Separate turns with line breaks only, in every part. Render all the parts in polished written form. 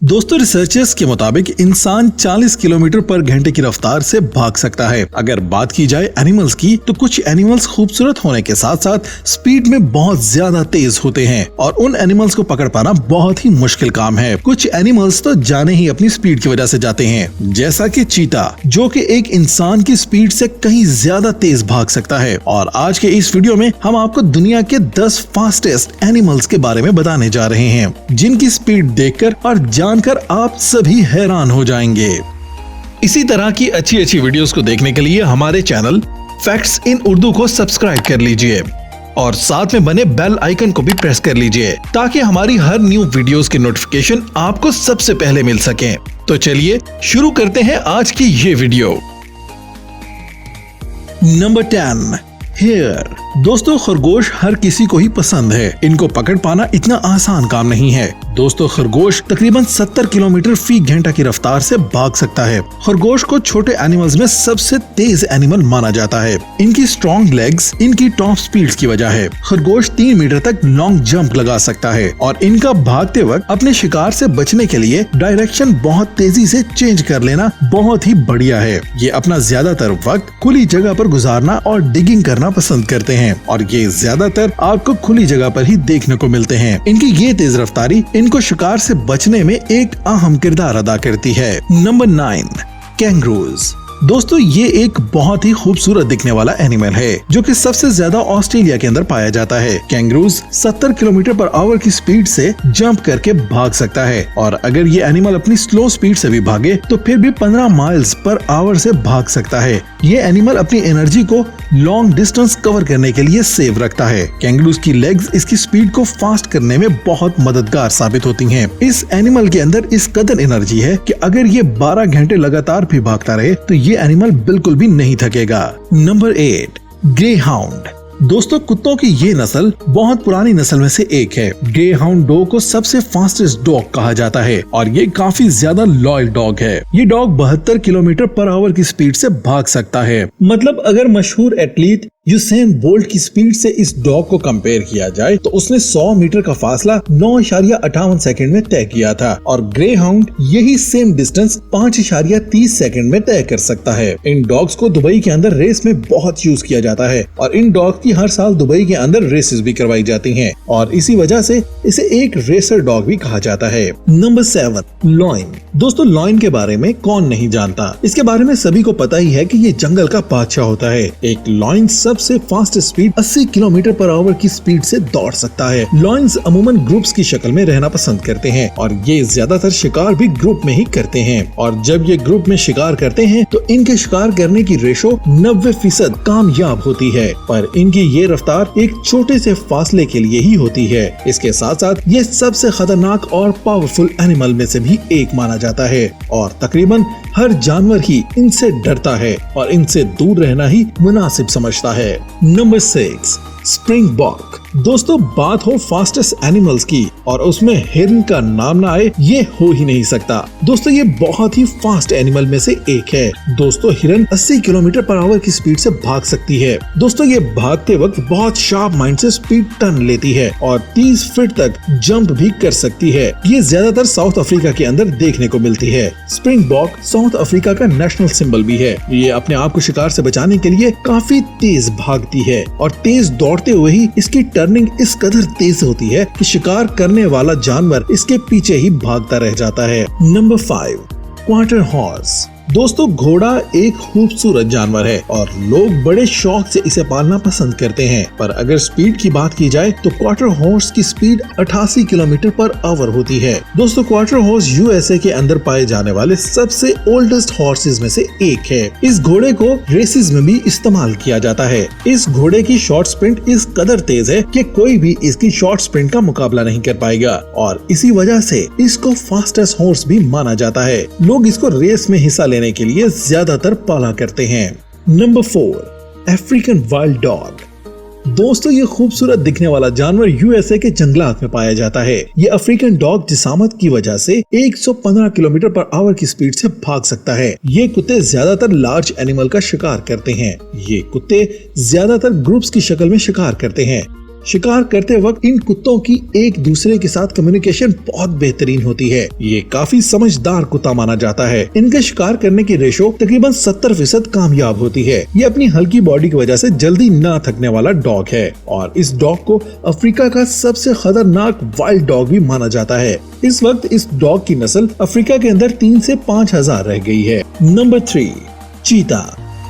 दोस्तों रिसर्चर्स के मुताबिक इंसान 40 किलोमीटर पर घंटे की रफ्तार से भाग सकता है। अगर बात की जाए एनिमल्स की, तो कुछ एनिमल्स खूबसूरत होने के साथ साथ स्पीड में बहुत ज्यादा तेज होते हैं और उन एनिमल्स को पकड़ पाना बहुत ही मुश्किल काम है। कुछ एनिमल्स तो जाने ही अपनी स्पीड की वजह से जाते हैं, जैसा कि चीता, जो कि एक इंसान की स्पीड से कहीं ज्यादा तेज भाग सकता है। और आज के इस वीडियो में हम आपको दुनिया के 10 फास्टेस्ट एनिमल्स के बारे में बताने जा रहे हैं, जिनकी स्पीड देखकर और जानकर आप सभी हैरान हो जाएंगे। इसी तरह की अच्छी वीडियोस को देखने के लिए हमारे चैनल फैक्ट्स इन उर्दू को सब्सक्राइब कर लीजिए और साथ में बने बेल आइकन को भी प्रेस कर लीजिए, ताकि हमारी हर न्यू वीडियोस की नोटिफिकेशन आपको सबसे पहले मिल सके। तो चलिए शुरू करते हैं आज की ये वीडियो। Number 10, hair. दोस्तों खरगोश हर किसी को ही पसंद है। इनको पकड़ पाना इतना आसान काम नहीं है। दोस्तों खरगोश तकरीबन 70 किलोमीटर फी घंटा की रफ्तार से भाग सकता है। खरगोश को छोटे एनिमल्स में सबसे तेज एनिमल माना जाता है। इनकी स्ट्रॉन्ग लेग्स इनकी टॉप स्पीड्स की वजह है। खरगोश 3 मीटर तक लॉन्ग जंप लगा सकता है और इनका भागते वक्त अपने शिकार से बचने के लिए डायरेक्शन बहुत तेजी से चेंज कर लेना बहुत ही बढ़िया है। ये अपना ज्यादातर वक्त खुली जगह पर गुजारना और डिगिंग करना पसंद करते हैं और ये ज्यादातर आपको खुली जगह पर ही देखने को मिलते हैं। इनकी ये तेज रफ्तारी इनको शिकार से बचने में एक अहम किरदार अदा करती है। Number 9, kangaroos. दोस्तों ये एक बहुत ही खूबसूरत दिखने वाला एनिमल है, जो कि सबसे ज्यादा ऑस्ट्रेलिया के अंदर पाया जाता है। कैंगरूज 70 किलोमीटर पर आवर की स्पीड से जंप करके भाग सकता है और अगर ये एनिमल अपनी स्लो स्पीड से भी भागे तो फिर भी 15 माइल्स पर आवर से भाग सकता है। ये एनिमल अपनी एनर्जी को लॉन्ग डिस्टेंस कवर करने के लिए सेव रखता है। कैंगरूज की लेग्स इसकी स्पीड को फास्ट करने में बहुत मददगार साबित होती हैं। इस एनिमल के अंदर इस कदर एनर्जी है कि अगर ये 12 घंटे लगातार भी भागता रहे तो ये एनिमल बिल्कुल भी नहीं थकेगा। Number 8, grey hound. दोस्तों कुत्तों की ये नस्ल बहुत पुरानी नस्ल में से एक है। ग्रे हाउंड डॉग को सबसे फास्टेस्ट डॉग कहा जाता है और ये काफी ज्यादा लॉयल डॉग है। ये डॉग 72 किलोमीटर पर आवर की स्पीड से भाग सकता है। मतलब अगर मशहूर एथलीट यूसेन बोल्ट की स्पीड से इस डॉग को कंपेयर किया जाए तो उसने 100 मीटर का फासला 9.58 सेकंड में तय किया था और ग्रे हाउंड यही सेम डिस्टेंस 5.30 सेकंड में तय कर सकता है। इन डॉग्स को दुबई के अंदर रेस में बहुत यूज किया जाता है और इन डॉग की हर साल दुबई के अंदर रेसेस भी करवाई जाती हैं और इसी वजह से इसे एक रेसर डॉग भी कहा जाता है। Number 7, lion. दोस्तों लॉइन के बारे में कौन नहीं जानता। इसके बारे में सभी को पता ही है कि ये जंगल का बादशाह होता है। एक लॉइन सबसे fast speed 80 kilometre per hour की स्पीड से दौड़ सकता है। लॉइन्स अमूमन ग्रुप्स की शक्ल में रहना पसंद करते हैं और ये ज्यादातर शिकार भी ग्रुप में ही करते हैं और जब ये ग्रुप में शिकार करते हैं तो इनके शिकार करने की रेशो 90% कामयाब होती है, पर इनकी ये रफ्तार एक छोटे से फासले के लिए ही होती है। इसके साथ साथ ये सबसे खतरनाक और पावरफुल एनिमल में से भी एक माना जाता है और तकरीबन हर जानवर ही इनसे डरता है और इनसे दूर रहना ही मुनासिब समझता है। Number 6, springbok. दोस्तों बात हो फास्टेस्ट एनिमल्स की और उसमें हिरन का नाम ना आए ये हो ही नहीं सकता। दोस्तों ये बहुत ही फास्ट एनिमल में से एक है। दोस्तों हिरन 80 किलोमीटर पर आवर की स्पीड से भाग सकती है। दोस्तों ये भागते वक्त बहुत शार्प माइंड से स्पीड टर्न लेती है और 30 फीट तक जंप भी कर सकती है। ये ज्यादातर साउथ अफ्रीका के अंदर देखने को मिलती है। स्प्रिंगबॉक साउथ अफ्रीका का नेशनल सिंबल भी है। ये अपने आप को शिकार से बचाने के लिए काफी तेज भागती है और तेज दौड़ते हुए ही इसकी टर्निंग इस कदर तेज होती है कि शिकार करने वाला जानवर इसके पीछे ही भागता रह जाता है। Number 5, quarter horse. दोस्तों घोड़ा एक खूबसूरत जानवर है और लोग बड़े शौक से इसे पालना पसंद करते हैं, पर अगर स्पीड की बात की जाए तो क्वार्टर हॉर्स की स्पीड 88 किलोमीटर पर आवर होती है। दोस्तों क्वार्टर हॉर्स यूएसए के अंदर पाए जाने वाले सबसे ओल्डेस्ट हॉर्सेस में से एक है। इस घोड़े को रेसेस में भी इस्तेमाल किया जाता है। इस घोड़े की शॉर्ट स्प्रिंट इस कदर तेज है कि कोई भी इसकी शॉर्ट स्प्रिंट का मुकाबला नहीं कर पाएगा और इसी वजह से इसको फास्टेस्ट हॉर्स भी माना जाता है। लोग इसको रेस में हिस्सा लेने के लिए ज्यादातर पाला करते हैं। Number 4, African wild dog. दोस्तों ये खूबसूरत दिखने वाला जानवर यूएसए के जंगलात में पाया जाता है। ये अफ्रीकन डॉग जिसामत की वजह से 115 किलोमीटर पर आवर की स्पीड से भाग सकता है। ये कुत्ते ज्यादातर लार्ज एनिमल का शिकार करते हैं। ये कुत्ते ज्यादातर ग्रुप्स की शक्ल में शिकार करते हैं। शिकार करते वक्त इन कुत्तों की एक दूसरे के साथ कम्युनिकेशन बहुत बेहतरीन होती है। ये काफी समझदार कुत्ता माना जाता है। इनके शिकार करने की रेशो तकरीबन 70% कामयाब होती है। ये अपनी हल्की बॉडी की वजह से जल्दी ना थकने वाला डॉग है और इस डॉग को अफ्रीका का सबसे खतरनाक वाइल्ड डॉग भी माना जाता है। इस वक्त इस डॉग की नस्ल अफ्रीका के अंदर 3 से 5 हजार रह गई है। नंबर 3, चीता।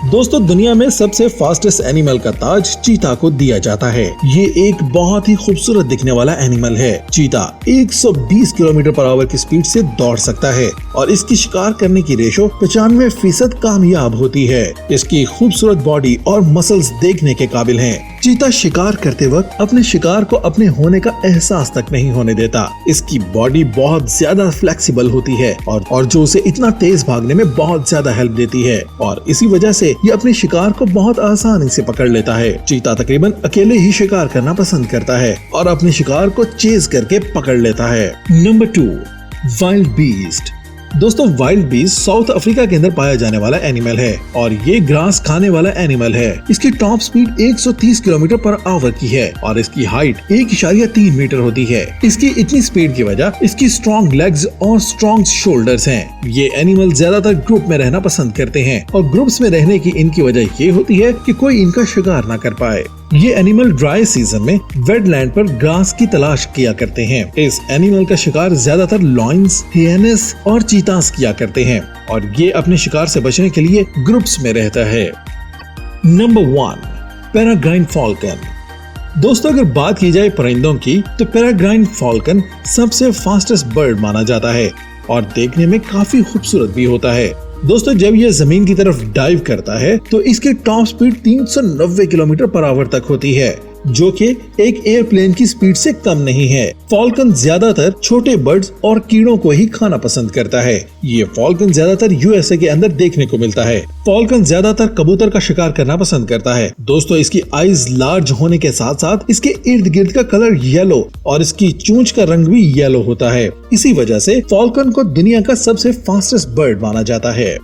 दोस्तों, दुनिया में सबसे फास्टेस्ट एनिमल का ताज चीता को दिया जाता है। ये एक बहुत ही खूबसूरत दिखने वाला एनिमल है। चीता 120 किलोमीटर पर आवर की स्पीड से दौड़ सकता है और इसकी शिकार करने की रेशो 95% कामयाब होती है। इसकी खूबसूरत बॉडी और मसल्स देखने के काबिल हैं। चीता शिकार करते वक्त अपने शिकार को अपने होने का एहसास तक नहीं होने देता। इसकी बॉडी बहुत ज्यादा फ्लेक्सिबल होती है और जो उसे इतना तेज भागने में बहुत ज्यादा हेल्प देती है और इसी वजह से ये अपने शिकार को बहुत आसानी से पकड़ लेता है। चीता तकरीबन अकेले ही शिकार करना पसंद करता है और अपने शिकार को चेज करके पकड़ लेता है। Number 2, wild beast. दोस्तों, वाइल्ड बीस्ट साउथ अफ्रीका के अंदर पाया जाने वाला एनिमल है और ये ग्रास खाने वाला एनिमल है। इसकी top speed 130 kilometre per hour की है और इसकी हाइट 1.3 मीटर होती है। इसकी इतनी स्पीड की वजह इसकी स्ट्रॉन्ग लेग्स और स्ट्रॉन्ग शोल्डर्स हैं। ये एनिमल ज्यादातर ग्रुप में रहना पसंद करते हैं और ग्रुप्स में रहने की इनकी वजह ये होती है कि कोई इनका शिकार ना कर पाए। ये एनिमल ड्राई सीजन में वेटलैंड पर ग्रास की तलाश किया करते हैं। इस एनिमल का शिकार ज्यादातर लॉयंस, हियनेस और चीतास किया करते हैं और ये अपने शिकार से बचने के लिए ग्रुप्स में रहता है। Number 1, पेरेग्राइन Falcon. दोस्तों, अगर बात की जाए परिंदों की तो पेरेग्राइन फॉल्कन सबसे फास्टेस्ट बर्ड माना जाता है और देखने में काफी खूबसूरत भी होता है। दोस्तों, जब यह जमीन की तरफ डाइव करता है तो इसकी top speed 390 kilometre per hour तक होती है, जो कि एक एयरप्लेन की स्पीड से कम नहीं है। फॉल्कन ज्यादातर छोटे बर्ड्स और कीड़ों को ही खाना पसंद करता है। ये फॉल्कन ज्यादातर यूएसए के अंदर देखने को मिलता है। फॉल्कन ज्यादातर कबूतर का शिकार करना पसंद करता है। दोस्तों, इसकी आईज लार्ज होने के साथ साथ इसके इर्द गिर्द का कलर येलो और इसकी चोंच का रंग भी येलो होता है। इसी वजह से फॉल्कन को दुनिया का सबसे फास्टेस्ट बर्ड माना जाता है।